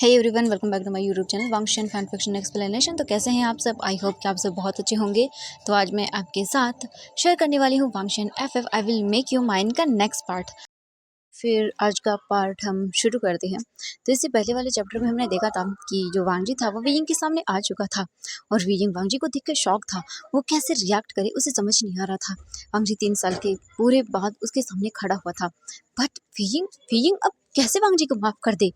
Hey everyone, welcome back to my YouTube channel Wangxian fan fiction explanation. तो कैसे हैं आप सब? आई होप कि आप सब बहुत अच्छे होंगे। तो आज मैं आपके साथ शेयर करने वाली हूँ Wangxian FF I will make you mine का नेक्स्ट पार्ट। फिर आज का पार्ट हम शुरू करते हैं। तो इससे पहले वाले चैप्टर में हमने देखा था कि जो वांगजी था वो वीयिंग के सामने आ चुका था और वीयिंग वांगजी को देख कर शॉक था। वो कैसे रिएक्ट करे उसे समझ नहीं आ रहा था। वांगजी 3 साल के पूरे बाद उसके सामने खड़ा हुआ था, बट वीयिंग वीयिंग अब कैसे वांगजी को माफ़ कर दे?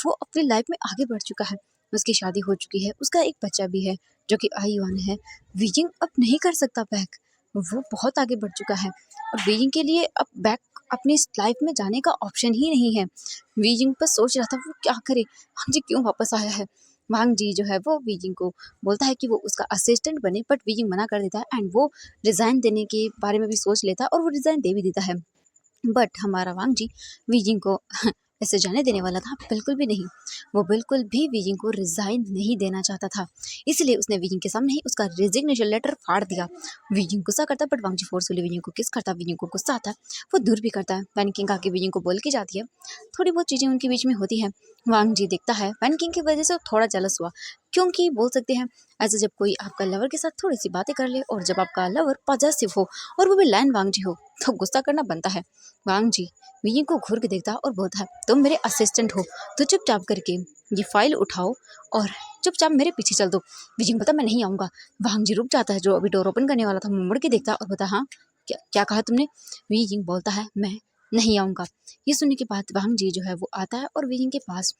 वो अपनी लाइफ में आगे बढ़ चुका है, उसकी शादी हो चुकी है, उसका एक बच्चा भी है जो कि आईयुआन है। वीयिंग अब नहीं कर सकता बैक, वो बहुत आगे बढ़ चुका है और वीयिंग के लिए अब बैक अपनी इस लाइफ में जाने का ऑप्शन ही नहीं है। वीयिंग बस सोच रहा था वो क्या करे, वांगजी क्यों वापस आया है। वांगजी जो है वो वीयिंग को बोलता है कि वो उसका असिस्टेंट बने, बट वीयिंग मना कर देता है एंड वो रिज़ाइन देने के बारे में भी सोच लेता है और वो रिज़ाइन दे भी देता है। बट हमारा वांगजी वीयिंग को ऐसे जाने देने वाला था? बिल्कुल भी नहीं। वो बिल्कुल भी वीयिंग को रिज़ाइन नहीं देना चाहता था, इसलिए उसने वीयिंग के सामने ही उसका रेजिग्नेशन लेटर फाड़ दिया। वीयिंग गुस्सा करता, बट वांगजी फोर्सफुली वीयिंग को किस करता। वीयिंग को गुस्सा आता है, वो दूर भी करता है। वैन किंग आके वीयिंग को बोल के जाती है। थोड़ी बहुत चीज़ें उनके बीच में होती हैं। वांगजी देखता है वैन किंग की वजह से वो थोड़ा जेलस हुआ, क्योंकि बोल सकते हैं ऐसे जब कोई आपका लवर के साथ थोड़ी सी बातें कर ले और जब आपका लवर पॉजेसिव हो और वो भी लैन वांगजी हो तो गुस्सा करना बनता है। वांगजी वीयिंग को घूर के देखता और बोलता है, तुम मेरे असिस्टेंट हो तो चुपचाप करके ये फाइल उठाओ और चुपचाप मेरे पीछे चल दो। वीयिंग बोलता मैं नहीं आऊँगा। वांगजी रुक जाता है, जो अभी डोर ओपन करने वाला था मुड़ के देखता और बोलता हाँ क्या क्या कहा तुमने? वीयिंग बोलता है मैं नहीं आऊँगा। ये सुनने के बाद वांगजी जो है वो आता है और वीयिंग के पास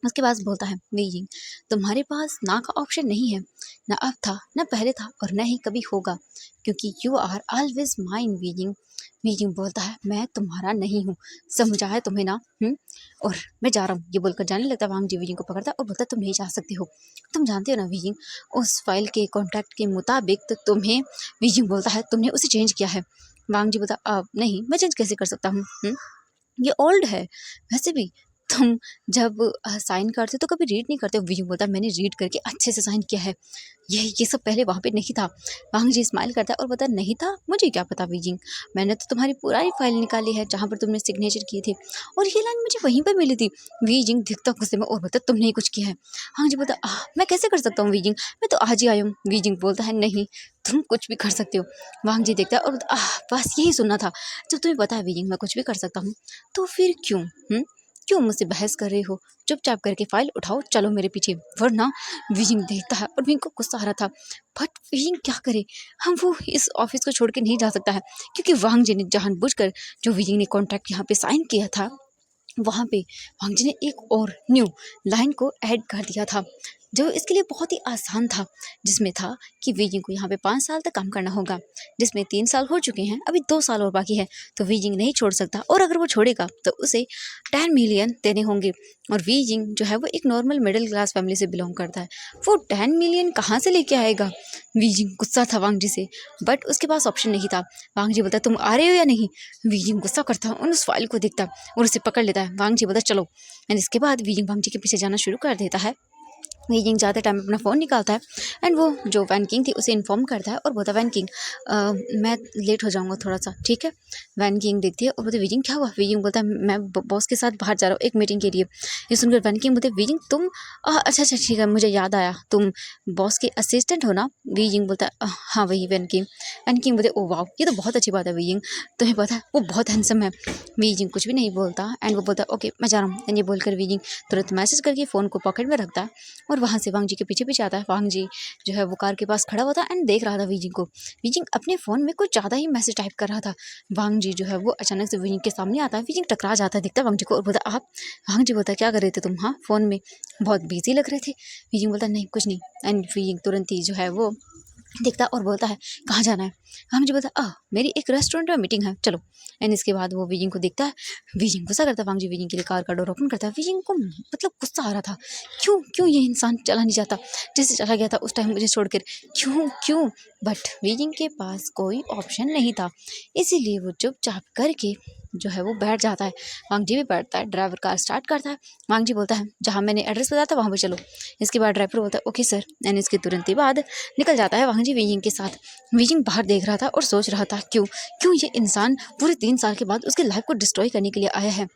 उसके पास बोलता है, वीयिंग तुम्हारे पास ना का ऑप्शन नहीं है, ना अब था, ना पहले था और न ही कभी होगा, क्योंकि यू आर ऑलवेज माइन वीयिंग। वीयिंग बोलता है मैं तुम्हारा नहीं हूँ, समझा है तुम्हें ना? और मैं जा रहा हूँ, ये बोलकर जाने लगता है। वांगजी वीयिंग को पकड़ता और बोलता तुम नहीं जा सकते हो, तुम जानते हो ना वीयिंग, उस फाइल के कॉन्ट्रैक्ट के मुताबिक तो तुम्हें। वीयिंग बोलता है तुमने उसे चेंज किया है। वांगजी बोलता अब नहीं, मैं चेंज कैसे कर सकता हूँ, ये ओल्ड है। वैसे भी तुम जब साइन करते हो तो कभी रीड नहीं करते हो। वीयिंग बोलता है मैंने रीड करके अच्छे से साइन किया है, ये सब पहले वहाँ पे नहीं था। वांगजी स्माइल करता है और बोलता नहीं था, मुझे क्या पता वीयिंग, मैंने तो तुम्हारी पूरी फाइल निकाली है जहाँ पर तुमने सिग्नेचर किए थे और ये लाइन मुझे वहीं पर मिली थी। वीयिंग दिखता गुस्से में और बोलता तुमने ही कुछ किया है। वांगजी बोलता मैं कैसे कर सकता हूँ वीयिंग, मैं तो आज ही आया हूँ। वीयिंग बोलता है नहीं, तुम कुछ भी कर सकते हो। वांगजी देखता है और बोलता बस यही सुनना था, जब तुम्हें पता है वीयिंग मैं कुछ भी कर सकता हूँ तो फिर क्यों क्यों मुझसे बहस कर रहे हो? चुपचाप करके फाइल उठाओ, चलो मेरे पीछे, वरना। वीयिंग देखता है और वीयिंग को गुस्सा आ रहा था, बट वीयिंग क्या करे, हम वो इस ऑफिस को छोड़ के नहीं जा सकता है, क्योंकि वांगजी ने जानबूझकर जो वीयिंग ने कॉन्ट्रैक्ट यहाँ पे साइन किया था वहाँ पे वांगजी ने एक और न्यू लाइन को ऐड कर दिया था जो इसके लिए बहुत ही आसान था, जिसमें था कि वीयिंग को यहाँ पे 5 साल तक काम करना होगा, जिसमें 3 साल हो चुके हैं, अभी 2 साल और बाकी है। तो वीयिंग नहीं छोड़ सकता और अगर वो छोड़ेगा तो उसे 10 मिलियन देने होंगे। और वीयिंग जो है वो एक नॉर्मल मिडिल क्लास फैमिली से बिलोंग करता है, वो 10 मिलियन कहाँ से लेके आएगा? वीयिंग गुस्सा था वांगजी से, बट उसके पास ऑप्शन नहीं था। वांगजी बोलता तुम आ रहे हो या नहीं? वीयिंग गुस्सा करता और उस फाइल को देखता और उसे पकड़ लेता है। वांगजी बोलता चलो, एंड इसके बाद वीयिंग वांगजी के पीछे जाना शुरू कर देता है। वीयिंग जाते टाइम अपना फ़ोन निकालता है एंड वो जो वैन किंग थी उसे इन्फॉर्म करता है और बोलता है वैन किंग मैं लेट हो जाऊँगा थोड़ा सा, ठीक है? वैन किंग देखती है और बोलते वीयिंग क्या हुआ? वीयिंग बोलता है मैं बॉस के साथ बाहर जा रहा हूँ एक मीटिंग के लिए। ये सुनकर वैन किंग बोलते वीयिंग तुम अच्छा अच्छा ठीक है, मुझे याद आया, तुम बॉस के असिस्टेंट हो ना? वीयिंग बोलता है हाँ वही वैन किंग। वैन किंग बोलते ओ वाह, ये तो बहुत अच्छी बात है वीयिंग, तुम्हें पता है वो बहुत हैंडसम है। वीयिंग कुछ भी नहीं बोलता एंड वो बोलता है ओके मैं जा रहा हूँ। एंड ये बोलकर वीयिंग तुरंत मैसेज करके फ़ोन को पॉकेट में रखता है और वहाँ से वांगजी के पीछे पीछे आता है। वांगजी जो है वो कार के पास खड़ा हुआ था एंड देख रहा था वीयिंग को। वीयिंग अपने फ़ोन में कुछ ज़्यादा ही मैसेज टाइप कर रहा था। वांगजी जो है वो अचानक से वीयिंग के सामने आता है। वीयिंग टकरा जाता है, दिखता है वांगजी को और बोलता आप? वांगजी बोलता क्या कर रहे थे तुम? हाँ फ़ोन में बहुत बिजी लग रहे थे। वीयिंग बोलता नहीं कुछ नहीं। एंड वीयिंग तुरंत ही जो है वो दिखता और बोलता है कहाँ जाना है? वांगजी बोलता मेरी एक रेस्टोरेंट में मीटिंग है, चलो। एंड इसके बाद वो वीयिंग को देखता है। वीयिंग गुस्सा करता है। वांगजी वीयिंग के लिए कार का डोर ओपन करता है। वीयिंग को मतलब गुस्सा आ रहा था, क्यों क्यों ये इंसान चला नहीं जाता जैसे चला गया था उस टाइम मुझे छोड़कर, क्यों क्यों? बट वीयिंग के पास कोई ऑप्शन नहीं था, इसीलिए वो चुपचाप करके जो है वो बैठ जाता है। वांगजी भी बैठता है, ड्राइवर कार स्टार्ट करता है। वांगजी बोलता है जहाँ मैंने एड्रेस बताया था वहाँ पे चलो। इसके बाद ड्राइवर बोलता है ओके सर, एंड इसके तुरंत ही बाद निकल जाता है वांगजी वीयिंग के साथ। वीयिंग बाहर देख रहा था और सोच रहा था क्यों क्यों ये इंसान पूरे 3 साल के बाद उसकी लाइफ को डिस्ट्रॉय करने के लिए आया है।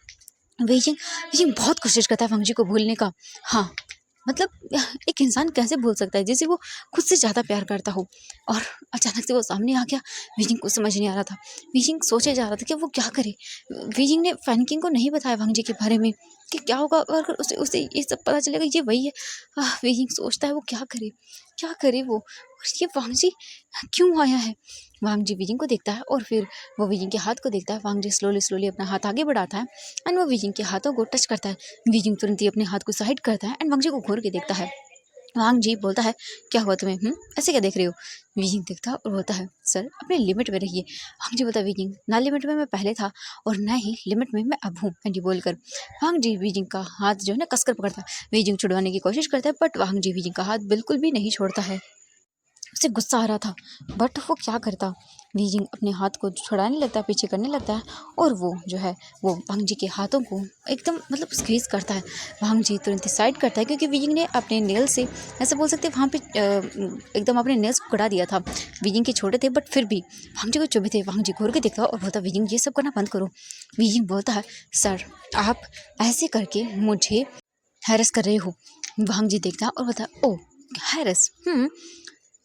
बीजिंग बीजिंग बहुत कोशिश करता है वांग जी को भूलने का। हाँ, मतलब एक इंसान कैसे भूल सकता है जिसे वो खुद से ज़्यादा प्यार करता हो। और अचानक से वो सामने आ गया। बीजिंग को समझ नहीं आ रहा था। बीजिंग सोचे जा रहा था कि वो क्या करे। बीजिंग ने फैनकिंग को नहीं बताया वांग जी के बारे में कि क्या होगा अगर उसे उसे ये सब पता चलेगा ये वही है। बीजिंग सोचता है वो क्या करे वो, और ये वांग जी क्यों आया है। वांग जी बीजिंग को देखता है और फिर वो बीजिंग के हाथ को देखता है। वांग जी स्लोली स्लोली अपना हाथ आगे बढ़ाता है एंड वो बीजिंग के हाथों को टच करता है। बीजिंग तुरंत ही अपने हाथ को साइड करता है एंड वांग जी को घूर के देखता है। वांग जी बोलता है, क्या हुआ तुम्हें? ऐसे क्या देख रहे हो? बीजिंग देखता है और बोलता है, सर अपने लिमिट में रहिए। वांग जी बोलता है, बीजिंग ना लिमिट में मैं पहले था और ना ही लिमिट में मैं अब हूँ। जी बोलकर वांग जी बीजिंग का हाथ जो है ना कसकर पकड़ता है। बीजिंग छुड़वाने की कोशिश करता है बट वांग जी बीजिंग का हाथ बिल्कुल भी नहीं छोड़ता है। उसे गुस्सा आ रहा था बट वो क्या करता। बीजिंग अपने हाथ को छुड़ाने लगता है, पीछे करने लगता है और वो जो है वो वांग जी के हाथों को एकदम मतलब स्क्वीज करता है। वांग जी तुरंत साइड करता है क्योंकि बीजिंग ने अपने नेल से ऐसे बोल सकते हैं वहाँ पे एकदम अपने नेल्स को कटा दिया था। बीजिंग के छोटे थे बट फिर भी वांग जी को चुभे थे। वांग जी घूर के देखता और बोलता, बीजिंग ये सब करना बंद करो। बीजिंग बोलता है, सर आप ऐसे करके मुझे हैरेस कर रहे हो। वांग जी देखता और बोलता, ओ हैरेस,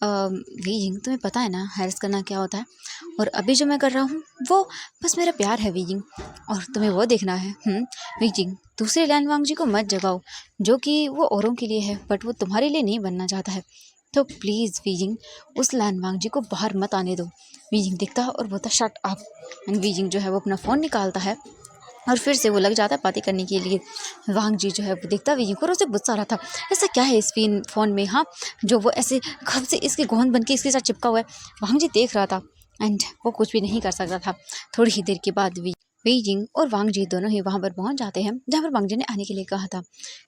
बीजिंग तुम्हें पता है ना हैरेस करना क्या होता है, और अभी जो मैं कर रहा हूँ वो बस मेरा प्यार है बीजिंग, और तुम्हें वो देखना है। बीजिंग दूसरे लैन वांग जी को मत जगाओ जो कि वो औरों के लिए है बट वो तुम्हारे लिए नहीं बनना चाहता है, तो प्लीज़ बीजिंग उस लैन वांग जी को बाहर मत आने दो। बीजिंग देखता और बोलता, शट अप। एंड बीजिंग जो है वो अपना फ़ोन निकालता है और फिर से वो लग जाता है बातें करने के लिए। वांग जी जो है वो देखता बीजिंग को और उसे गुस्सा आ रहा था, ऐसा क्या है इस फ़ोन में, हाँ, जो वो ऐसे कब से इसके गोंद बन के इसके साथ चिपका हुआ है। वांग जी देख रहा था एंड वो कुछ भी नहीं कर सकता था। थोड़ी ही देर के बाद बीजिंग और वांग जी दोनों ही वहाँ पर पहुँच जाते हैं जहाँ पर वांग जी ने आने के लिए कहा था।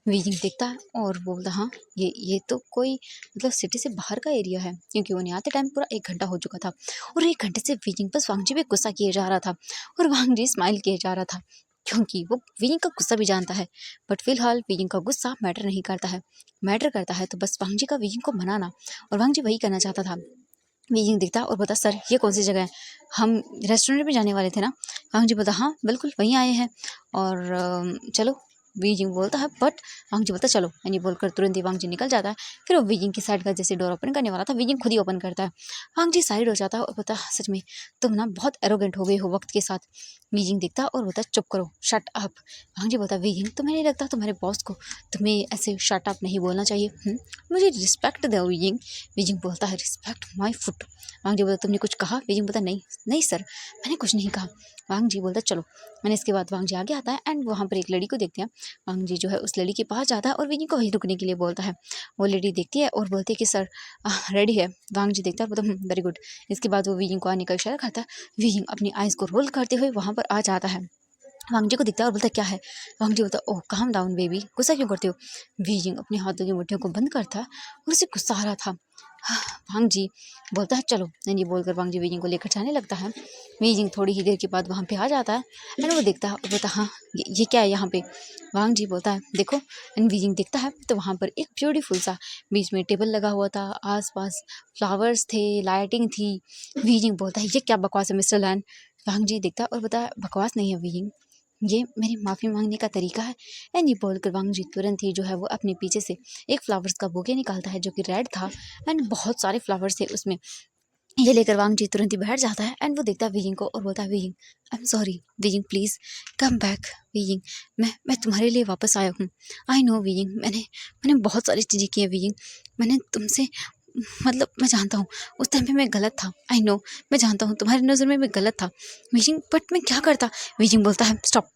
बीजिंग देखता है और बोलता, हाँ ये तो कोई मतलब सिटी से बाहर का एरिया है, क्योंकि उन्हें आते टाइम पूरा 1 घंटा हो चुका था और 1 घंटे से बीजिंग बस वांग जी पे गुस्सा किए जा रहा था और वांग जी स्माइल किए जा रहा था क्योंकि वो बीजिंग का गुस्सा भी जानता है। बट फिलहाल बीजिंग का गुस्सा मैटर नहीं करता है, मैटर करता है तो बस वांग जी का बीजिंग को मनाना, और वांग जी वही करना चाहता था। बीजिंग दिखता और बोलता, सर ये कौन सी जगह है, हम रेस्टोरेंट में जाने वाले थे ना। वांग जी बोलता, हाँ बिल्कुल वहीं आए हैं और चलो। बीजिंग बोलता है बट वांग जी बोलता चलो, यानी बोलकर तुरंत ही वांग जी निकल जाता है। फिर वो बीजिंग की साइड का जैसे डोर ओपन करने वाला था, बीजिंग खुद ही ओपन करता है। वांग जी साइड हो जाता है और बोलता, सच में तुम ना बहुत एरोगेंट हो गए हो वक्त के साथ। बीजिंग दिखता और बोलता, चुप करो, शट अप। वांग जी बोलता, बीजिंग तुम्हें नहीं लगता तुम्हारे बॉस को तुम्हें ऐसे शट अप नहीं बोलना चाहिए? मुझे रिस्पेक्ट दो बीजिंग। बीजिंग बोलता है, रिस्पेक्ट माई फुट। वांग जी बोलता, तुमने कुछ कहा? बीजिंग बोलता, नहीं नहीं सर मैंने कुछ नहीं कहा। वांग जी बोलता, चलो। मैंने इसके बाद वांग जी आगे आता है एंड वहाँ पर एक लड़की को देखते हैं। वांग जी जो है उस लड़की के पास जाता है और बीजिंग को वहीं रुकने के लिए बोलता है। वो लड़की देखती है और बोलती है कि सर रेडी है। वांग जी देखता है, बोलता वेरी गुड। इसके बाद वो बीजिंग को आने का इशारा करता है। बीजिंग अपनी आइज़ को रोल करते हुए वहाँ पर आ जाता है। वांग जी को दिखता है और बोलता है, क्या है? वांग जी बोलता है, ओह काम डाउन बेबी, गुस्सा क्यों करते हो? बीजिंग अपने हाथों की मुट्ठियों को बंद करता है और उसे गुस्सा आ रहा था। वांग जी बोलता है, चलो। ये बोलकर वांग जी बीजिंग को लेकर जाने लगता है। बीजिंग थोड़ी ही देर के बाद वहाँ पे आ जाता है एंड वो देखता है और बोलता है, हाँ ये क्या है यहाँ पे? वांग जी बोलता है, देखो। एंड बीजिंग देखता है तो वहाँ पर एक ब्यूटीफुल सा बीच में टेबल लगा हुआ था, आसपास फ्लावर्स थे, लाइटिंग थी। बीजिंग बोलता है, ये क्या बकवास है मिस्टर लैन? वांग जी देखता है और बोलता है, बकवास नहीं है बीजिंग, ये मेरी माफ़ी मांगने का तरीका है। एंड ये बोलकर वांग जी तुरंत ही जो है वो अपने पीछे से एक फ्लावर्स का बुके निकालता है जो कि रेड था एंड बहुत सारे फ्लावर्स थे उसमें। ये लेकर वांग जी तुरंत ही बैठ जाता है एंड वो देखता है बीजिंग को और बोलता है, Beijing I am sorry Beijing, please come back. Beijing मैं तुम्हारे लिए वापस आया हूँ। आई नो बीजिंग, मैंने बहुत सारी चीज़ें की हैं बीजिंग, मैंने तुमसे मतलब मैं जानता हूँ उस टाइम पे मैं गलत था। आई नो, मैं जानता हूँ तुम्हारी नज़र में मैं गलत था बीजिंग, बट मैं क्या करता। बीजिंग बोलता है, स्टॉप।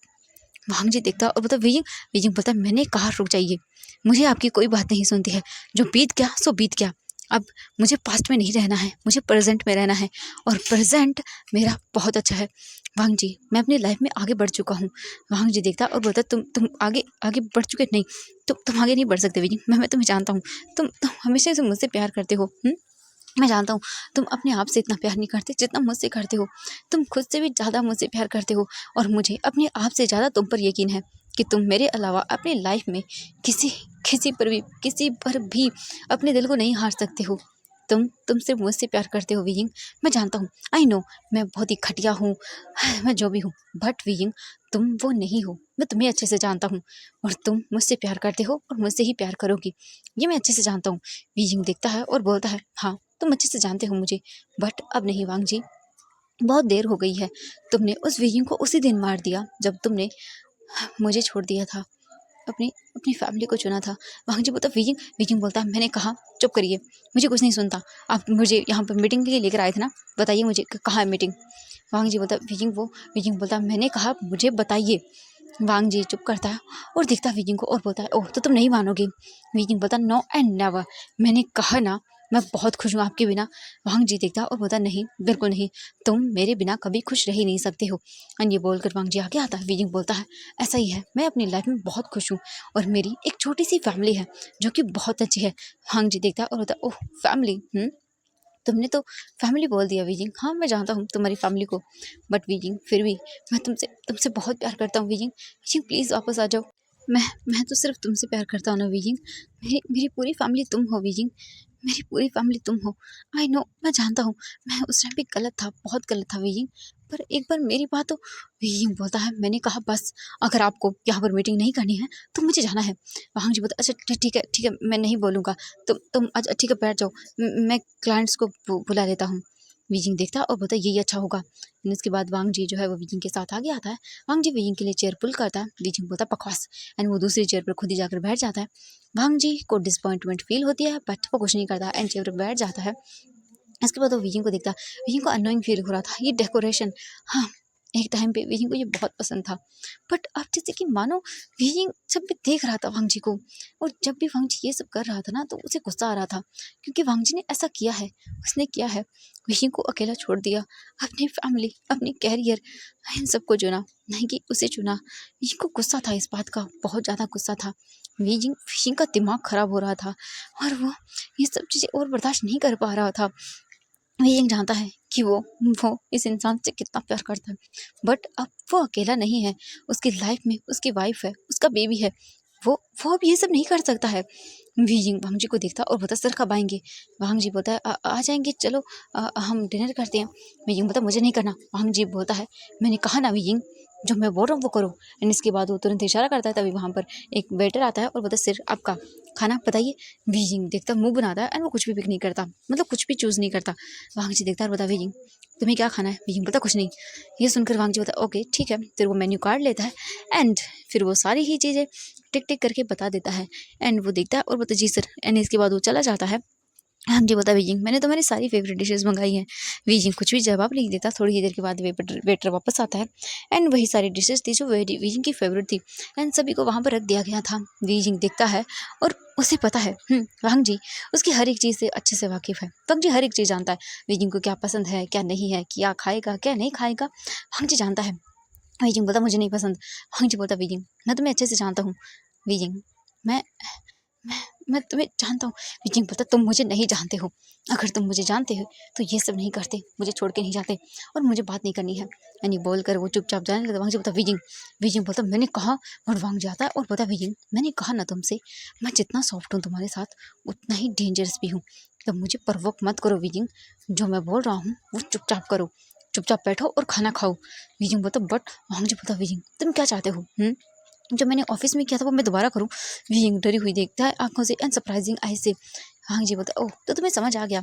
वांग जी देखता और बोलता, बीजिंग। बीजिंग बोलता है, मैंने कहा रुक जाइए, मुझे आपकी कोई बात नहीं सुनती है, जो बीत गया सो बीत गया। अब मुझे पास्ट में नहीं रहना है, मुझे प्रेजेंट में रहना है और प्रेजेंट मेरा बहुत अच्छा है। वांग जी मैं अपनी लाइफ में आगे बढ़ चुका हूँ। वांग जी देखता और बोलता, तुम आगे आगे बढ़ चुके नहीं, तुम आगे नहीं बढ़ सकते बीजिंग, मैं तुम्हें जानता हूँ, तुम हमेशा से मुझसे प्यार करते हो। मैं जानता हूँ तुम अपने आप से इतना प्यार नहीं करते जितना मुझसे करते हो, तुम खुद से भी ज़्यादा मुझसे प्यार करते हो और मुझे अपने आप से ज़्यादा तुम पर यकीन है कि तुम मेरे अलावा अपनी लाइफ में किसी किसी पर भी अपने दिल को नहीं हार सकते हो। तुम सिर्फ मुझसे प्यार करते हो वीइंग, मैं जानता हूँ, आई नो, मैं बहुत ही घटिया हूँ, मैं जो भी हूँ, बट वीइंग तुम वो नहीं हो, मैं तुम्हें अच्छे से जानता हूँ और तुम मुझसे प्यार करते हो और मुझसे ही प्यार करोगी, ये मैं अच्छे से जानता हूँ। वीइंग देखता है और बोलता है, हाँ तुम अच्छे से जानते हो मुझे, बट अब नहीं वांग जी, बहुत देर हो गई है। तुमने उस वीइंग को उसी दिन मार दिया जब तुमने मुझे छोड़ दिया था, अपनी अपनी फैमिली को चुना था। वांग जी बोलता, वीजिंग वीजिंग बोलता, मैंने कहा चुप करिए, मुझे कुछ नहीं सुनता, आप मुझे यहाँ पर मीटिंग के लिए लेकर आए थे ना, बताइए मुझे कहाँ है मीटिंग। वांग जी बोलता, वीजिंग बोलता, मैंने कहा मुझे बताइए। वांग जी चुप करता है और देखता है वीजिंग को और बोलता है, ओह तो तुम नहीं मानोगे। वीजिंग बोलता, नो एंड नेवर, मैंने कहा ना मैं बहुत खुश हूँ आपके बिना। वांग जी देखता और बोलता, नहीं बिल्कुल नहीं, तुम मेरे बिना कभी खुश रह ही नहीं सकते हो। और ये बोलकर वांग जी आगे आता है। वीजिंग बोलता है, ऐसा ही है, मैं अपनी लाइफ में बहुत खुश हूँ और मेरी एक छोटी सी फैमिली है जो कि बहुत अच्छी है। वांग जी देखता और बोलता, ओह फैमिली, तुमने तो फैमिली बोल दिया वीजिंग, हाँ मैं जानता हूँ तुम्हारी फैमिली को, बट वीजिंग फिर भी मैं तुमसे तुमसे बहुत प्यार करता हूँ वीजिंग, वीजिंग प्लीज़ वापस आ जाओ। मैं तो सिर्फ तुमसे प्यार करता हूँ ना वीजिंग, मेरी मेरी पूरी फैमिली तुम हो वीजिंग, मेरी पूरी फैमिली तुम हो। आई नो, मैं जानता हूँ मैं उस टाइम पे गलत था, बहुत गलत था वीजिंग, पर एक बार मेरी बात तो। वीजिंग बोलता है, मैंने कहा बस, अगर आपको यहाँ पर मीटिंग नहीं करनी है तो मुझे जाना है। वांग जी बोलता, अच्छा ठीक है मैं नहीं बोलूँगा, तुम अच्छा ठीक है बैठ जाओ, मैं क्लाइंट्स को बुला लेता हूँ। वीजिंग देखता और बोलता, यही अच्छा होगा। उसके बाद वांग जी जो है वो वीजिंग के साथ आगे आता है। वांग जी वीजिंग के लिए चेयर पुल करता है। वीजिंग बोलता, बकवास, एंड वो दूसरी चेयर पर खुद ही जाकर बैठ जाता है। वांग जी को डिसअपॉइंटमेंट फील होती है बट वो कुछ नहीं करता एंड चेयर पर बैठ जाता है। इसके बाद वो वीजिंग को देखता, वीजिंग को अननोइंग फील हो रहा था, ये डेकोरेशन, हाँ एक टाइम पे वीजिंग को ये बहुत पसंद था, बट अब जैसे कि मानो वीजिंग जब भी देख रहा था वांग जी को, और जब भी वांग जी ये सब कर रहा था ना तो उसे गुस्सा आ रहा था, क्योंकि वांग जी ने ऐसा किया है, उसने किया है, वीजिंग को अकेला छोड़ दिया, अपनी फैमिली, अपनी कैरियर, इन सबको चुना, नहीं कि उसे चुना। वीजिंग को गुस्सा था, इस बात का बहुत ज़्यादा गुस्सा था। वीजिंग वीजिंग का दिमाग खराब हो रहा था और वो ये सब चीज़ें और बर्दाश्त नहीं कर पा रहा था। वीइंग जानता है कि वो इस इंसान से कितना प्यार करता है, बट अब वो अकेला नहीं है, उसकी लाइफ में उसकी वाइफ है, उसका बेबी है, वो अब ये सब नहीं कर सकता है। वीइंग वांग जी को देखता और बोलता, सर कब आएंगे। वांग जी बोलता है, आ जाएंगे, चलो हम डिनर करते हैं। वीइंग बोलता, मुझे नहीं करना। वांग जी बोलता है, मैंने कहा ना वीइंग, जो मैं बोल रहा हूँ वो करो। एंड इसके बाद वो तुरंत इशारा करता है, तभी वहाँ पर एक वेटर आता है और बोलता है, सर आपका खाना बताइए। वीइंग देखता, मुंह बनाता है एंड वो कुछ भी पिक नहीं करता, मतलब कुछ भी चूज़ नहीं करता। वांग जी देखता है और बोलता, वीइंग तुम्हें क्या खाना है। वीइंग बोलता, कुछ नहीं। ये सुनकर वांग जी बोलता, ओके ठीक है, फिर वो मेन्यू कार्ड लेता है एंड फिर वो सारी ही चीज़ें टिक टिक करके बता देता है एंड वो देखता है और बोलता, जी सर। एंड इसके बाद वो चला जाता है। हाँ जी, बोलता वीजिंग, मैंने तुम्हारी सारी फेवरेट डिशेस मंगाई हैं। वीजिंग कुछ भी जवाब नहीं देता। थोड़ी ही देर के बाद वेटर वापस आता है एंड वही सारी डिशेस थी जो वीजिंग की फेवरेट थी एंड सभी को वहाँ पर रख दिया गया था। वीजिंग देखता है और उसे पता है, वांग जी उसकी हर एक चीज़ से अच्छे से वाकिफ़ है। वांग जी हर एक चीज़ जानता है, वीजिंग को क्या पसंद है, क्या नहीं है, क्या खाएगा, क्या नहीं खाएगा, वांग जी जानता है। वीजिंग बोलता, मुझे नहीं पसंद। वांग जी बोलता, वीजिंग मैं तुम्हें अच्छे से जानता हूँ। वीजिंग मैं मैं मैं तुम्हें जानता हूँ। विजिंग बोलता, तुम मुझे नहीं जानते हो, अगर तुम मुझे जानते हो तो ये सब नहीं करते, मुझे छोड़ के नहीं जाते और मुझे बात नहीं करनी है। यानी बोलकर वो चुपचाप जाने लगता। वांग जी बोलता, विजिंग विजिंग बोलता, मैंने कहा। और वांग जाता है और बोलता, विजिंग मैंने कहा ना तुमसे, मैं जितना सॉफ्ट हूँ तुम्हारे साथ उतना ही डेंजरस भी हूँ, तब मुझे प्रवोक मत करो विजिंग, जो मैं बोल रहा हूँ वो चुपचाप करो, चुपचाप बैठो और खाना खाओ। विजिंग बोलता, बट वांग जी बोलता, विजिंग तुम क्या चाहते हो, जो मैंने ऑफिस में किया था वो मैं दोबारा करूँ। विंग डरी हुई देखता है आंखों से एंड सरप्राइजिंग आई से। हाँ जी बोलता, ओह तो तुम्हें समझ आ गया,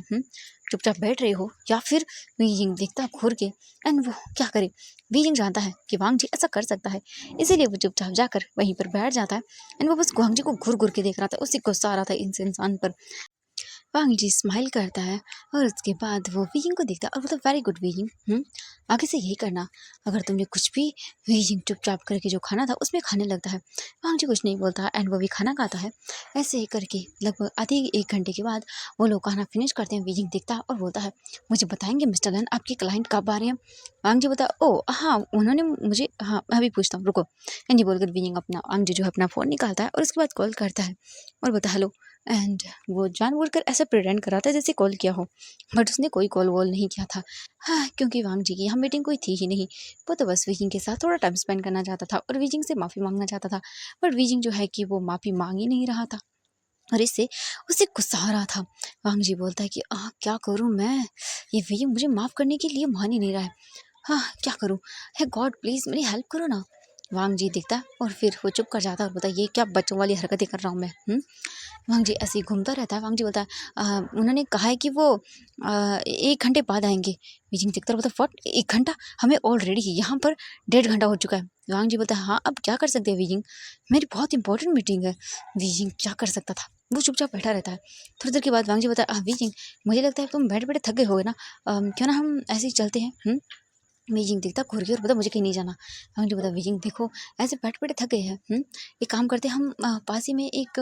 चुपचाप बैठ रहे हो या फिर। विंग देखता है घूर के एंड वो क्या करे। विंग जानता है कि वांग जी ऐसा कर सकता है, इसीलिए वो चुपचाप जाकर वहीं पर बैठ जाता है एंड वो बस वांग जी को घूर घूर के देख रहा था, उससे गुस्सा आ रहा था इस इंसान पर। वांग जी स्माइल करता है और उसके बाद वो वीइंग को देखता है और बोलता, वेरी गुड वीइंग, आगे से यही करना, अगर तुमने कुछ भी। वीइंग चुपचाप करके जो खाना था उसमें खाने लगता है। वांग जी कुछ नहीं बोलता एंड वो भी खाना खाता है। ऐसे ही करके लगभग आधे 1 घंटे के बाद वो लोग खाना फिनिश करते हैं। वीइंग देखता है और बोलता है, मुझे बताएंगे मिस्टर लन आपके क्लाइंट कब आ रहे हैं। वांग जी बोलता है, ओ हाँ उन्होंने मुझे, हाँ मैं अभी पूछता हूँ रुको। एंड ये बोलकर वीइंग अपना, वांग जी जो है अपना फ़ोन निकालता है और उसके बाद कॉल करता है और बोलता है, हेलो। एंड वो जानबूझकर ऐसा प्रिटेंड कर रहा था जैसे कॉल किया हो, बट उसने कोई कॉल वॉल नहीं किया था। हाँ, क्योंकि वांग जी की यहाँ मीटिंग कोई थी ही नहीं, वो तो बस वीजिंग के साथ थोड़ा टाइम स्पेंड करना चाहता था और वीजिंग से माफ़ी मांगना चाहता था, बट वीजिंग जो है कि वो माफ़ी मांग ही नहीं रहा था। और इससे उसे गुस्सा आ रहा था। वांग जी बोलता है कि क्या करूँ मैं, ये वीइंग मुझे माफ़ करने के लिए मान ही नहीं रहा है। हाँ, क्या करूँ? हे गॉड प्लीज़ मेरी हेल्प करो ना। वांग जी दिखता है और फिर वो चुप कर जाता है और बोलता है ये क्या बच्चों वाली हरकतें कर रहा हूँ मैं, वांग जी ऐसे ही घूमता रहता है। वांग जी बोलता है उन्होंने कहा है कि वो 1 घंटे बाद आएँगे। बीजिंग देखता है और बोलता है व्हाट 1 घंटा? हमें ऑलरेडी यहाँ पर 1.5 घंटा हो चुका है। वांग जी बोलता है हाँ, अब क्या कर सकते हैं बीजिंग? मेरी बहुत इंपॉर्टेंट मीटिंग है। बीजिंग क्या कर सकता था? वो चुपचाप बैठा रहता है। थोड़ी देर के बाद वांग जी बोलता है बीजिंग मुझे लगता है तुम बैठे-बैठे थक गए होगे ना? क्यों ना हम ऐसे ही चलते हैं? बीजिंग दिखता घूर के और बोलता मुझे कहीं नहीं जाना। वांग जी बोलता बीजिंग देखो ऐसे बैठे-बैठे थक गए हैं, एक काम करते हैं हम पास ही में एक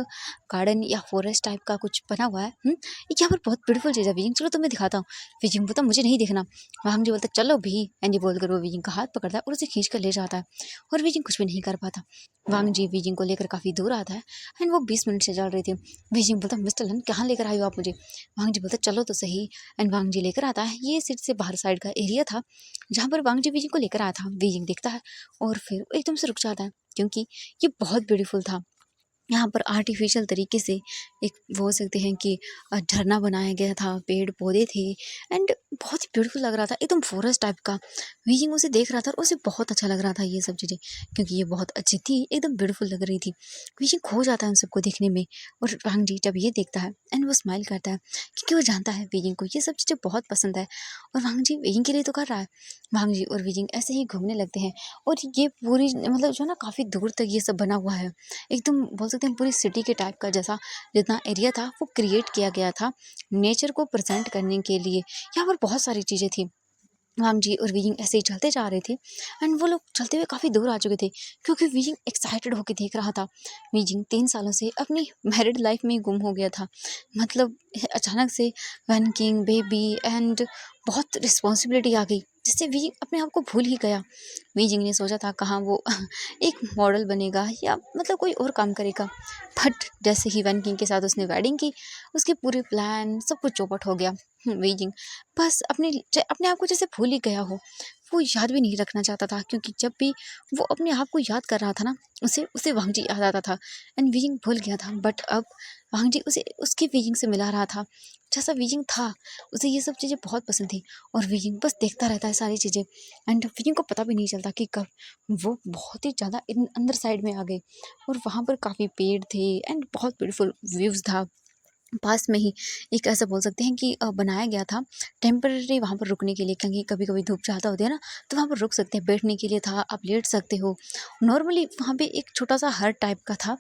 गार्डन या फॉरेस्ट टाइप का कुछ बना हुआ है, एक यहाँ पर बहुत ब्यूटीफुल चीज़ है बीजिंग चलो तुम्हें दिखाता हूँ। बीजिंग बोलता मुझे नहीं देखना। वांग जी बोलता चलो भी एंडी बोलकर वो बीजिंग का हाथ पकड़ता है और उसे खींच कर ले जाता है और बीजिंग कुछ भी नहीं कर पाता। वांग जी बीजिंग को लेकर काफ़ी दूर आता है एंड वो 20 मिनट से चल रही थी। बीजिंग बोलता मिस्टर लन कहाँ लेकर आई हो आप मुझे? वांग जी बोलता चलो तो सही एंड वांग जी लेकर आता है। ये सिटी से बाहर साइड का एरिया था जहाँ पर वांग जी बीजिंग को लेकर आया था। बीजिंग देखता है और फिर वो एकदम से रुक जाता है क्योंकि ये बहुत ब्यूटीफुल था। यहाँ पर आर्टिफिशियल तरीके से एक बोल सकते हैं कि झरना बनाया गया था, पेड़ पौधे थे एंड बहुत ही ब्यूटीफुल लग रहा था, एकदम फॉरेस्ट टाइप का। बीजिंग उसे देख रहा था और उसे बहुत अच्छा लग रहा था ये सब चीज़ें क्योंकि ये बहुत अच्छी थी, एकदम ब्यूटीफुल लग रही थी। बीजिंग खो जाता है उन सबको देखने में और वांग जी जब ये देखता है एंड वो स्माइल करता है क्योंकि वो जानता है बीजिंग को ये सब चीज़ें बहुत पसंद है और वांग जी बीजिंग के लिए तो कर रहा है। वांग जी और बीजिंग ऐसे ही घूमने लगते हैं और ये पूरी मतलब जो है ना काफ़ी दूर तक ये सब बना हुआ है, एकदम बोल सकते हैं पूरी सिटी के टाइप का जैसा जितना एरिया था वो क्रिएट किया गया था नेचर को प्रेजेंट करने के लिए। यहाँ पर बहुत सारी चीज़ें थी। वांग जी और वीजिंग ऐसे ही चलते जा रहे थे एंड वो लोग चलते हुए काफ़ी दूर आ चुके थे क्योंकि वीजिंग एक्साइटेड होकर देख रहा था। वीजिंग 3 सालों से अपनी मैरिड लाइफ में गुम हो गया था, मतलब अचानक से वन किंग बेबी एंड बहुत रिस्पॉन्सिबिलिटी आ गई जिससे वीजिंग अपने आप को भूल ही गया। वीजिंग ने सोचा था कहाँ वो एक मॉडल बनेगा या मतलब कोई और काम करेगा, बट जैसे ही वन किंग के साथ उसने वेडिंग की उसके पूरे प्लान सब कुछ चौपट हो गया। वीजिंग बस अपने आप को जैसे भूल ही गया हो, वो याद भी नहीं रखना चाहता था क्योंकि जब भी वो अपने आप को याद कर रहा था ना उसे उसे वांग जी याद आता था एंड वीजिंग भूल गया था। बट अब वांग जी उसे उसके वीजिंग से मिला रहा था जैसा वीजिंग था। उसे ये सब चीज़ें बहुत पसंद थी और वीजिंग बस देखता रहता है सारी चीज़ें एंड वीजिंग को पता भी नहीं चलता कि कब वो बहुत ही ज़्यादा अंदर साइड में आ गए और वहाँ पर काफ़ी पेड़ थे एंड बहुत ब्यूटीफुल व्यूज़ था। पास में ही एक ऐसा बोल सकते हैं कि बनाया गया था टेम्पररी वहाँ पर रुकने के लिए क्योंकि कभी कभी धूप ज़्यादा होती है ना तो वहाँ पर रुक सकते हैं, बैठने के लिए था, आप लेट सकते हो। नॉर्मली वहाँ पे एक छोटा सा हट टाइप का था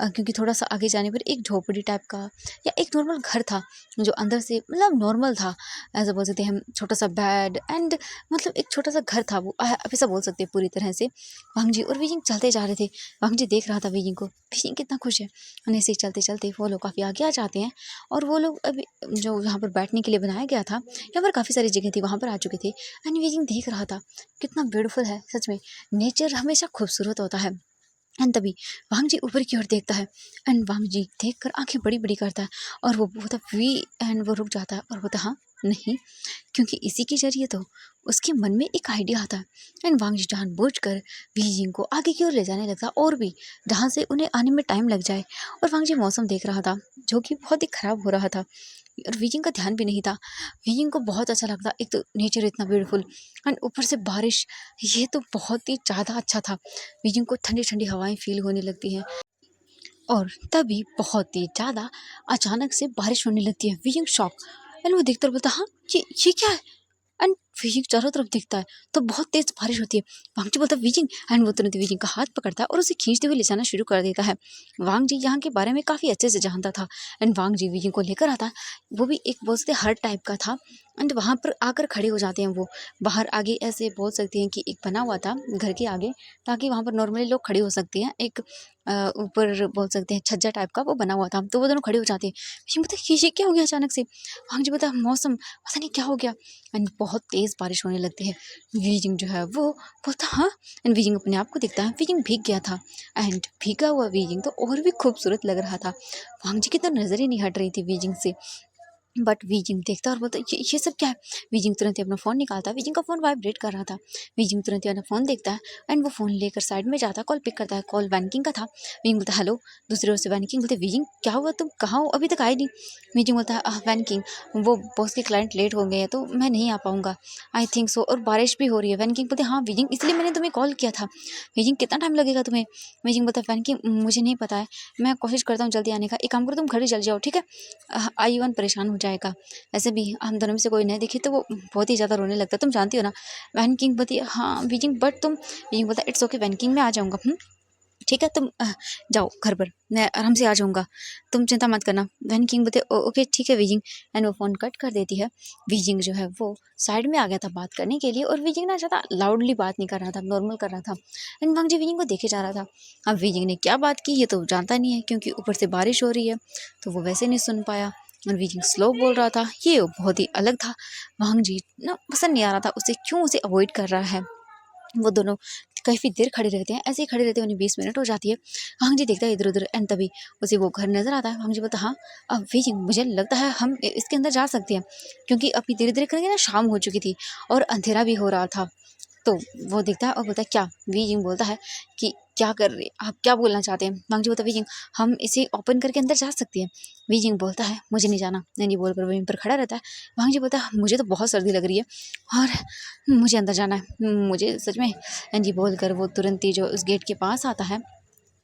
क्योंकि थोड़ा सा आगे जाने पर एक झोपड़ी टाइप का या एक नॉर्मल घर था जो अंदर से मतलब नॉर्मल था। ऐसा बोल सकते हैं हम, छोटा सा बेड एंड मतलब एक छोटा सा घर था वो, आप ऐसा बोल सकते हैं पूरी तरह से। वांग जी और वीजिंग चलते जा रहे थे। वांग जी देख रहा था वीजिंग को, वीजिंग कितना खुश है। और ऐसे ही चलते चलते वो लोग काफ़ी आगे आ जाते हैं और वो लोग अभी जो यहाँ पर बैठने के लिए बनाया गया था यहाँ पर काफ़ी सारी जगह थी वहाँ पर आ चुके थे एंड वीजिंग देख रहा था कितना ब्यूटीफुल है सच में। नेचर हमेशा खूबसूरत होता है एंड तभी वांग जी ऊपर की ओर देखता है एंड वांग जी देख कर आँखें बड़ी बड़ी करता है और वो बोलता वी एंड वो रुक जाता है और बोलता हाँ नहीं, क्योंकि इसी के जरिए तो उसके मन में एक आइडिया आता है एंड वांग जी जानबूझकर बीजिंग को आगे की ओर ले जाने लगता और भी जहाँ से उन्हें आने में टाइम लग जाए। और वांग जी मौसम देख रहा था जो कि बहुत ही ख़राब हो रहा था और वीजिंग का ध्यान भी नहीं था। वीजिंग को बहुत अच्छा लगता, एक तो नेचर इतना ब्यूटीफुल एंड ऊपर से बारिश, ये तो बहुत ही ज़्यादा अच्छा था। वीजिंग को ठंडी ठंडी हवाएं फील होने लगती हैं और तभी बहुत ही ज़्यादा अचानक से बारिश होने लगती है। वीजिंग शॉक एंड वो देखकर बोलता हाँ ये क्या है एंड वीजिंग चारों तरफ देखता है तो बहुत तेज बारिश होती है। वांग जी बोलता है वीजिंग एंड वो तुरंत वीजिंग का हाथ पकड़ता है और उसे खींचते हुए ले जाना शुरू कर देता है। वांग जी यहाँ के बारे में काफ़ी अच्छे से जानता था एंड वांग जी वीजिंग को लेकर आता है। वो भी एक बोल सकते हर टाइप का था एंड वहाँ पर आकर खड़े हो जाते हैं। वो बाहर आगे ऐसे बोल सकते हैं कि एक बना हुआ था घर के आगे ताकि वहाँ पर नॉर्मली लोग खड़े हो सकते हैं। एक ऊपर बोल सकते हैं छज्जा टाइप का वो बना हुआ था तो वो दोनों खड़े हो जाते हैं। वीजिंग बोलता है ये क्या हो गया अचानक से? वांग जी बोलता है मौसम पता नहीं क्या हो गया एंड बहुत तेज़ बारिश होने लगती है। वीजिंग जो है वो बोलता हाँ एंड वीजिंग अपने आप को देखता है वीजिंग भीग गया था एंड भीगा हुआ वीजिंग तो और भी खूबसूरत लग रहा था। वांग जी की तो नज़र ही नहीं हट रही थी वीजिंग से। बट वीजिंग देखता है और बोलता है ये सब क्या है। वीजिंग तुरंत ही अपना फ़ोन निकालता है, वीजिंग का फ़ोन वाइब्रेट कर रहा था। वीजिंग तुरंत ही अपना फ़ोन देखता है एंड वो फ़ोन लेकर साइड में जाता है, कॉल पिक करता है, कॉल वैनकिंग का था। वीजिंग बोलता है हेलो, दूसरी ओर से वैनकिंग बोलते वीजिंग क्या हुआ, तुम कहाँ हो, अभी तक आए नहीं। वीजिंग बोलता है वैनकिंग वो बॉस के क्लाइंट लेट हो गए हैं तो मैं नहीं आ पाऊंगा, आई थिंक सो, और बारिश भी हो रही है। वैनकिंग बोलते हाँ वीजिंग इसलिए मैंने तुम्हें कॉल किया था। वीजिंग कितना टाइम लगेगा तुम्हें। वीजिंग बोलता है वैनकिंग मुझे नहीं पता है, मैं कोशिश करता हूँ जल्दी आने का, एक काम करो तुम घर ही चल जाओ ठीक है, आईवन परेशान हो जाएगा। ऐसे भी हम दोनों में से कोई नहीं दिखे तो वो बहुत ही ज़्यादा रोने लगता है, तुम जानती हो ना। वैन किंग बोलती है हाँ बीजिंग बट तुम, बीजिंग बोलता है इट्स ओके वैन किंग मैं आ जाऊँगा, ठीक है तुम जाओ घर पर, मैं आराम से आ जाऊँगा, तुम चिंता मत करना। वैन किंग बोलते ओके ठीक है वीजिंग, एंड वो फ़ोन कट कर देती है। वीजिंग जो है वो साइड में आ गया था बात करने के लिए, और वीजिंग ना ज़्यादा लाउडली बात नहीं कर रहा था, नॉर्मल कर रहा था। एंड वांग जी वीजिंग को देखे जा रहा था। अब वीजिंग ने क्या बात की ये तो जानता नहीं है, क्योंकि ऊपर से बारिश हो रही है तो वो वैसे नहीं सुन पाया। और वीजिंग स्लो बोल रहा था, ये बहुत ही अलग था। वांग जी ना पसंद नहीं आ रहा था उसे, क्यों उसे अवॉइड कर रहा है। वो दोनों काफ़ी देर खड़े रहते हैं, ऐसे ही खड़े रहते हैं, उन्हें 20 मिनट हो जाती है। वांग जी देखता है इधर उधर एंड तभी उसे वो घर नजर आता है। वांग जी बोलता हाँ अब वी मुझे लगता है हम इसके अंदर जा सकते हैं, क्योंकि अभी धीरे धीरे करके ना शाम हो चुकी थी और अंधेरा भी हो रहा था। तो वो देखता है और बोलता है क्या। वी जिंग बोलता है कि क्या कर रहे आप, क्या बोलना चाहते हैं। वांग जी बोलता है वी जिंग हम इसे ओपन करके अंदर जा सकते हैं। वी जिंग बोलता है मुझे नहीं जाना, नहीं बोलकर वहीं पर खड़ा रहता है। वांग जी बोलता है मुझे तो बहुत सर्दी लग रही है और मुझे अंदर जाना है, मुझे सच में। जी बोलकर वो तुरंत ही जो उस गेट के पास आता है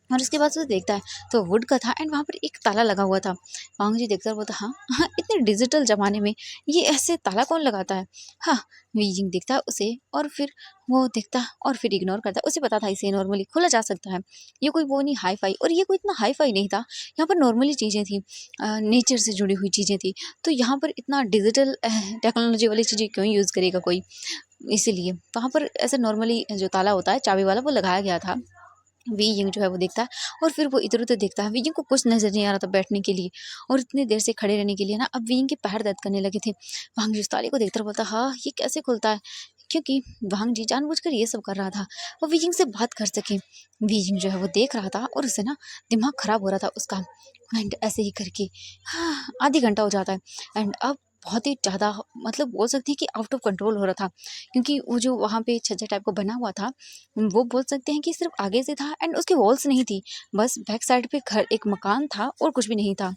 और उसके बाद वो देखता है तो वुड का था एंड वहाँ पर एक ताला लगा हुआ था। वांग जी देखता है और बोलता हाँ हाँ इतने डिजिटल ज़माने में ये ऐसे ताला कौन लगाता है। हाँ वीजिंग देखता है उसे और फिर वो देखता है और फिर इग्नोर करता है, उसे पता था इसे नॉर्मली खोला जा सकता है, ये कोई वो नहीं हाई फाई, और ये कोई इतना हाई फाई नहीं था। यहाँ पर नॉर्मली चीज़ें थी, नेचर से जुड़ी हुई चीज़ें थी, तो यहाँ पर इतना डिजिटल टेक्नोलॉजी वाली चीज़ें क्यों यूज़ करेगा कोई। इसीलिए वहाँ पर ऐसे नॉर्मली जो ताला होता है चाबी वाला वो लगाया गया था। वी यंग जो है वो देखता है और फिर वो इधर उधर देखता है। वी यंग को कुछ नजर नहीं आ रहा था बैठने के लिए और इतनी देर से खड़े रहने के लिए ना, अब वी यंग के पैर दर्द करने लगे थे। वांग जी उस ताले को देखकर बोलता हाँ ये कैसे खुलता है, क्योंकि वांग जी जानबूझकर ये सब कर रहा था वो वी यंग से बात कर सके। वी यंग जो है वो देख रहा था और उसे ना दिमाग खराब हो रहा था उसका। एंड ऐसे ही करके हाँ आधी घंटा हो जाता है एंड अब बहुत ही ज़्यादा, मतलब बोल सकती है कि आउट ऑफ कंट्रोल हो रहा था, क्योंकि वो जो वहाँ पे छज्जा टाइप का बना हुआ था वो बोल सकते हैं कि सिर्फ आगे से था एंड उसकी वॉल्स नहीं थी, बस बैक साइड पे घर एक मकान था और कुछ भी नहीं था।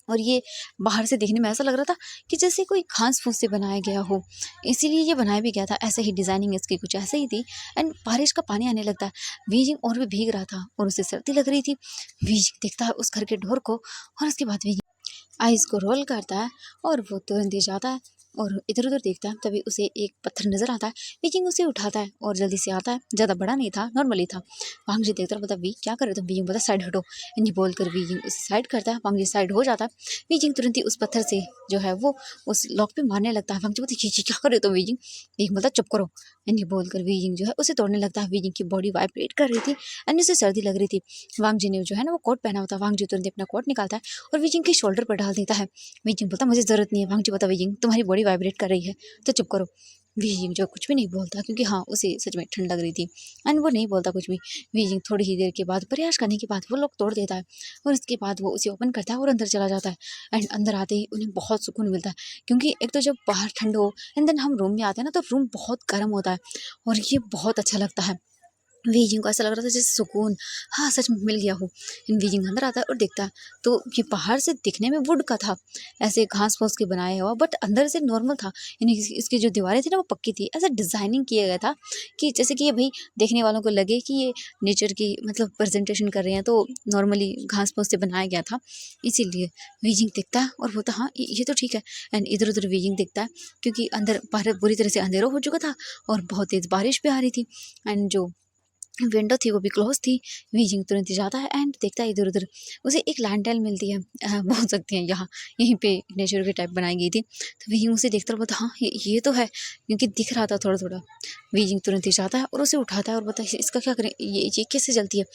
और ये बाहर से देखने में ऐसा लग रहा था कि जैसे कोई घास फूस से बनाया गया हो, इसीलिए ये बनाया भी गया था, ऐसे ही डिजाइनिंग इसकी कुछ ऐसे ही थी। एंड बारिश का पानी आने लगता है, वीजिंग और भी भीग रहा था और उसे सर्दी लग रही थी। वीजिंग देखता है उस घर के डोर को और उसके बाद वीजिंग आइस को रोल करता है और वो तुरंत ही जाता है और इधर उधर देखता है। तभी उसे एक पत्थर नजर आता है, विकिंग उसे उठाता है और जल्दी से आता है, ज़्यादा बड़ा नहीं था, नॉर्मली था। वांग जी देखता है, बोलता वी क्या कर रहे तुम। विकिंग बोलता साइड हटो, इन्हीं बोलकर विकिंग उसे साइड करता है। वांग जी साइड हो जाता है। विकिंग तुरंत ही उस पत्थर से जो है वो उस लॉक पे मारने लगता है। वांग जी बोलते ये क्या कर रहे हो तुम विकिंग। विकिंग बोलता चुप करो, इन्हीं बोलकर विकिंग जो है उसे तोड़ने लगता है। विकिंग की बॉडी वाइब्रेट कर रही थी एंड उसे सर्दी लग रही थी। वांग जी ने जो है ना वो कोट पहना होता है। वांग जी तुरंत अपना कोट निकालता है और विकिंग के शोल्डर पर डाल देता है। विजिंग बोलता मुझे ज़रूरत नहीं है। वांग जी बोलता विजिंग तुम्हारी बॉडी वाइब्रेट कर रही है तो चुप करो। विजिंग जो कुछ भी नहीं बोलता, क्योंकि हाँ उसे सच में ठंड लग रही थी एंड वो नहीं बोलता कुछ भी। विजिंग थोड़ी ही देर के बाद प्रयास करने के बाद वो लोग तोड़ देता है और उसके बाद वो उसे ओपन करता है और अंदर चला जाता है। एंड अंदर आते ही उन्हें बहुत सुकून मिलता है, क्योंकि एक तो जब बाहर ठंड हो एंड देन हम रूम में आते हैं ना तो रूम बहुत गर्म होता है और ये बहुत अच्छा लगता है। वीजिंग को ऐसा लग रहा था जैसे सुकून हाँ सच में मिल गया हो। इन वीजिंग अंदर आता है और देखता है तो ये बाहर से दिखने में वुड का था, ऐसे घास फूस के बनाया हुआ, बट अंदर से नॉर्मल था। यानी इसकी जो दीवारें थी ना वो पक्की थी, ऐसा डिज़ाइनिंग किया गया था कि जैसे कि ये भाई देखने वालों को लगे कि ये नेचर की मतलब प्रेजेंटेशन कर रहे हैं, तो नॉर्मली घास फूस से बनाया गया था इसीलिए। वीजिंग दिखता है और बोलता हाँ ये तो ठीक है। एंड इधर उधर वीजिंग दिखता है, क्योंकि अंदर बाहर बुरी तरह से अंधेरा हो चुका था और बहुत तेज़ बारिश भी आ रही थी एंड जो विंडो थी वो भी क्लोज थी। वीजिंग तुरंत ही जाता है एंड देखता है इधर उधर, उसे एक लैंटर्न मिलती है, बोल सकते हैं यहाँ यहीं पे नेचर के टाइप बनाई गई थी। तो वीजिंग उसे देखता है और बोलता हाँ ये तो है, क्योंकि दिख रहा था थोड़ा थोड़ा। वीजिंग तुरंत ही जाता है और उसे उठाता है और बोलता है इसका क्या करें, ये कैसे जलती है।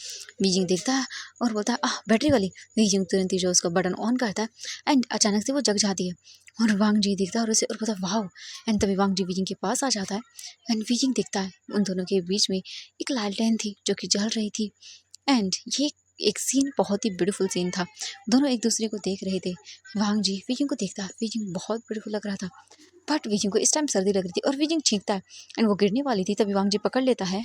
वीजिंग देखता है और बोलता है बैटरी वाली। वीजिंग तुरंत ही जो उसका बटन ऑन करता है एंड अचानक से वो जग जाती है और वांग जी देखता है और उसे और बोलता है वाह। एंड तभी वांग जी वीजिंग के पास आ जाता है एंड वीजिंग देखता है उन दोनों के बीच में एक लालटेन थी जो कि जल रही थी एंड ये एक सीन बहुत ही ब्यूटीफुल सीन था। दोनों एक दूसरे को देख रहे थे। वांग जी वीजिंग को देखता, वीजिंग बहुत ब्यूटीफुल लग रहा था, बट वीजिंग को इस टाइम सर्दी लग रही थी और वीजिंग छींकता है एंड वो गिरने वाली थी, तभी वांग जी पकड़ लेता है